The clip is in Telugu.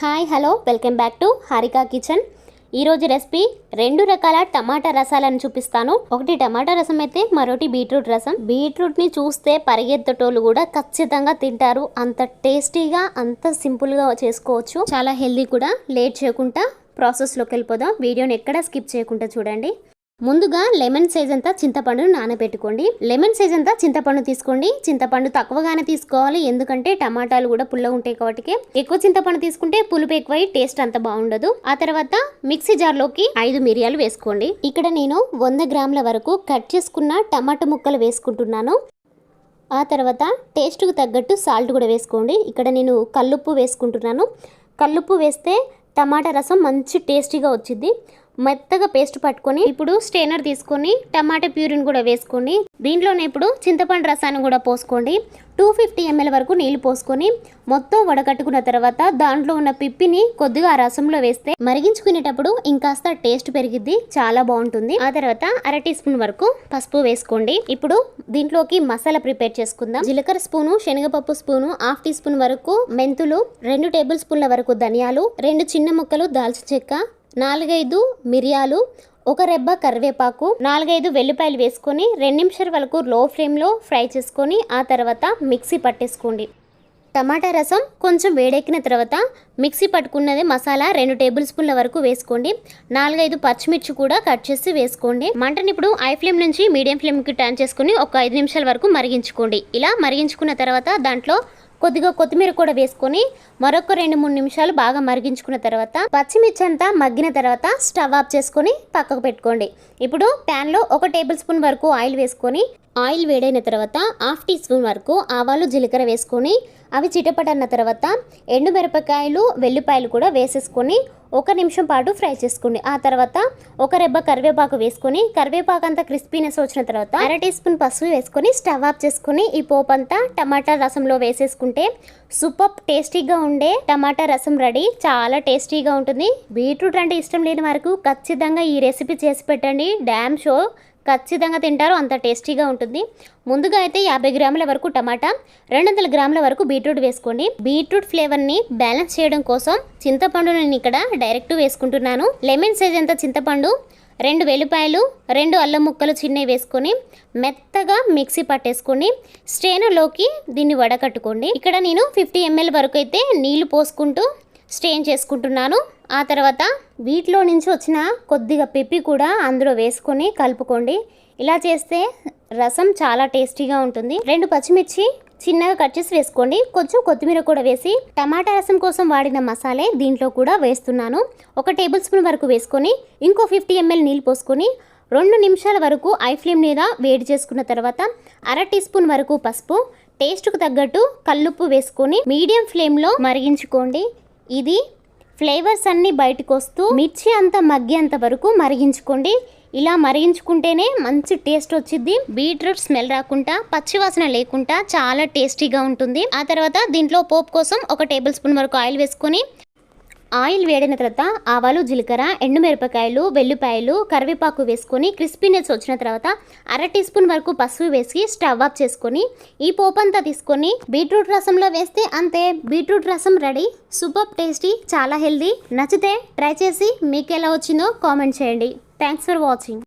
Hi hello welcome back to Harika kitchen. ఈరోజు రెసిపీ 2 రకాల టమాటా రసాలను చూపిస్తాను. ఒకటి టమాటా రసం అయితే మరొకటి బీట్రూట్ రసం. బీట్రూట్ని చూస్తే పరిగెత్తటోళ్ళు కూడా ఖచ్చితంగా తింటారు. అంత టేస్టీగా అంత సింపుల్గా చేసుకోవచ్చు, చాలా హెల్దీ కూడా. లేట్ చేయకుండా ప్రాసెస్లోకి వెళ్ళిపోదాం. వీడియోని ఎక్కడ స్కిప్ చేయకుండా చూడండి. ముందుగా లెమన్ సైజ్ అంతా చింతపండును నానబెట్టుకోండి. లెమన్ సైజ్ అంతా చింతపండు తీసుకోండి. చింతపండు తక్కువగానే తీసుకోవాలి, ఎందుకంటే టమాటాలు కూడా పుల్ల ఉంటాయి కాబట్టి. ఎక్కువ చింతపండు తీసుకుంటే పులుపు ఎక్కువై టేస్ట్ అంత బాగుండదు. ఆ తర్వాత మిక్సీ జార్లోకి 5 మిరియాలు వేసుకోండి. ఇక్కడ నేను 100 గ్రాముల వరకు కట్ చేసుకున్న టమాటా ముక్కలు వేసుకుంటున్నాను. ఆ తర్వాత టేస్ట్కు తగ్గట్టు సాల్ట్ కూడా వేసుకోండి. ఇక్కడ నేను కల్లుప్పు వేసుకుంటున్నాను. కల్లుప్పు వేస్తే టమాటా రసం మంచి టేస్టీగా వచ్చింది. మెత్తగా పేస్ట్ పట్టుకొని ఇప్పుడు స్ట్రైనర్ తీసుకొని టమాటా ప్యూరిని కూడా వేసుకోండి. దీంట్లోనే ఇప్పుడు చింతపండు రసాన్ని కూడా పోసుకోండి. 250 ml వరకు నీళ్లు పోసుకొని మొత్తం వడకట్టుకున్న తర్వాత దాంట్లో ఉన్న పిప్పిని కొద్దిగా ఆ రసంలో వేస్తే మరిగించుకునేటప్పుడు ఇంకాస్త టేస్ట్ పెరిగిద్ది, చాలా బాగుంటుంది. ఆ తర్వాత 1/2 టీ స్పూన్ వరకు పసుపు వేసుకోండి. ఇప్పుడు దీంట్లోకి మసాలా ప్రిపేర్ చేసుకుందాం. జీలకర్ర స్పూను, శనగపప్పు స్పూను, 1/2 టీ స్పూన్ వరకు మెంతులు, 2 టేబుల్ స్పూన్ల వరకు ధనియాలు, 2 చిన్న ముక్కలు దాల్చిన చెక్క, 4-5 మిరియాలు, 1 రెబ్బ కరివేపాకు, 4-5 వెల్లిపాయలు వేసుకొని 2 నిమిషాల వరకు లో ఫ్లేమ్లో ఫ్రై చేసుకొని ఆ తర్వాత మిక్సీ పట్టేసుకోండి. టమాటా రసం కొంచెం వేడెక్కిన తర్వాత మిక్సీ పట్టుకున్నది మసాలా 2 టేబుల్ స్పూన్ల వరకు వేసుకోండి. 4-5 పచ్చిమిర్చి కూడా కట్ చేసి వేసుకోండి. మంటని ఇప్పుడు హై ఫ్లేమ్ నుంచి మీడియం ఫ్లేమ్కి టర్న్ చేసుకుని ఒక 5 నిమిషాల వరకు మరిగించుకోండి. ఇలా మరిగించుకున్న తర్వాత దాంట్లో కొద్దిగా కొత్తిమీర కూడా వేసుకొని మరొక 2-3 నిమిషాలు బాగా మరిగించుకున్న తర్వాత పచ్చిమిర్చి అంతా మగ్గిన తర్వాత స్టవ్ ఆఫ్ చేసుకొని పక్కకు పెట్టుకోండి. ఇప్పుడు ప్యాన్లో 1 టేబుల్ స్పూన్ వరకు ఆయిల్ వేసుకొని ఆయిల్ వేడైన తర్వాత 1/2 టీ స్పూన్ వరకు ఆవాలు జీలకర్ర వేసుకొని అవి చిటపటన్న తర్వాత ఎండుమిరపకాయలు వెల్లిపాయలు కూడా వేసేసుకొని 1 నిమిషం పాటు ఫ్రై చేసుకోండి. ఆ తర్వాత 1 రెబ్బ కరివేపాకు వేసుకొని కరివేపాకు అంతా క్రిస్పీనెస్ వచ్చిన తర్వాత 1/2 టీ స్పూన్ పసుపు వేసుకొని స్టవ్ ఆఫ్ చేసుకొని ఈ పోపు అంతా టమాటా రసంలో వేసేసుకుంటే సూపర్ టేస్టీగా ఉండే టమాటా రసం రెడీ. చాలా టేస్టీగా ఉంటుంది. బీట్రూట్ అంటే ఇష్టం లేని వరకు ఖచ్చితంగా ఈ రెసిపీ చేసి పెట్టండి. డ్యామ్ షో ఖచ్చితంగా తింటారు, అంత టేస్టీగా ఉంటుంది. ముందుగా అయితే 50 గ్రాముల వరకు టమాటా, 200 గ్రాముల వరకు బీట్రూట్ వేసుకోండి. బీట్రూట్ ఫ్లేవర్ని బ్యాలెన్స్ చేయడం కోసం చింతపండు నేను ఇక్కడ డైరెక్ట్ వేసుకుంటున్నాను. లెమన్ సైజ్ అంత చింతపండు, 2 వెల్లిపాయలు, 2 అల్లం ముక్కలు చిన్నవి వేసుకొని మెత్తగా మిక్సీ పట్టేసుకొని స్ట్రైనర్లోకి దీన్ని వడకట్టుకోండి. ఇక్కడ నేను 50 ml వరకు అయితే నీళ్లు పోసుకుంటూ స్ట్రెయిన్ చేసుకుంటున్నాను. ఆ తర్వాత వీటిలో నుంచి వచ్చిన కొద్దిగా పిప్పి కూడా అందులో వేసుకొని కలుపుకోండి. ఇలా చేస్తే రసం చాలా టేస్టీగా ఉంటుంది. 2 పచ్చిమిర్చి చిన్నగా కట్ చేసి వేసుకోండి. కొంచెం కొత్తిమీర కూడా వేసి టమాటా రసం కోసం వాడిన మసాలే దీంట్లో కూడా వేస్తున్నాను. 1 టేబుల్ స్పూన్ వరకు వేసుకొని ఇంకో 50 ml నీళ్ళు పోసుకొని 2 నిమిషాల వరకు ఐ ఫ్లేమ్ మీద వేడి చేసుకున్న తర్వాత 1/2 టీ స్పూన్ వరకు పసుపు, టేస్ట్కు తగ్గట్టు కల్లుప్పు వేసుకొని మీడియం ఫ్లేమ్లో మరిగించుకోండి. ఇది ఫ్లేవర్స్ అన్నీ బయటకు వస్తూ మిర్చి అంతా మగ్గేంత వరకు మరిగించుకోండి. ఇలా మరిగించుకుంటేనే మంచి టేస్ట్ వచ్చింది. బీట్రూట్ స్మెల్ రాకుండా పచ్చివాసన లేకుండా చాలా టేస్టీగా ఉంటుంది. ఆ తర్వాత దీంట్లో పోపు కోసం 1 టేబుల్ స్పూన్ వరకు ఆయిల్ వేసుకొని ఆయిల్ వేడిన తర్వాత ఆవాలు జీలకర్ర, ఎండుమిరపకాయలు, వెల్లిపాయలు, కరివేపాకు వేసుకొని క్రిస్పీనెస్ వచ్చిన తర్వాత 1/2 టీ స్పూన్ వరకు పసుపు వేసి స్టవ్ ఆఫ్ చేసుకొని ఈ పోపు అంతా తీసుకొని బీట్రూట్ రసంలో వేస్తే అంతే, బీట్రూట్ రసం రెడీ. సూపర్ టేస్టీ, చాలా హెల్దీ. నచ్చితే ట్రై చేసి మీకు ఎలా వచ్చిందో కామెంట్ చేయండి. Thanks for watching.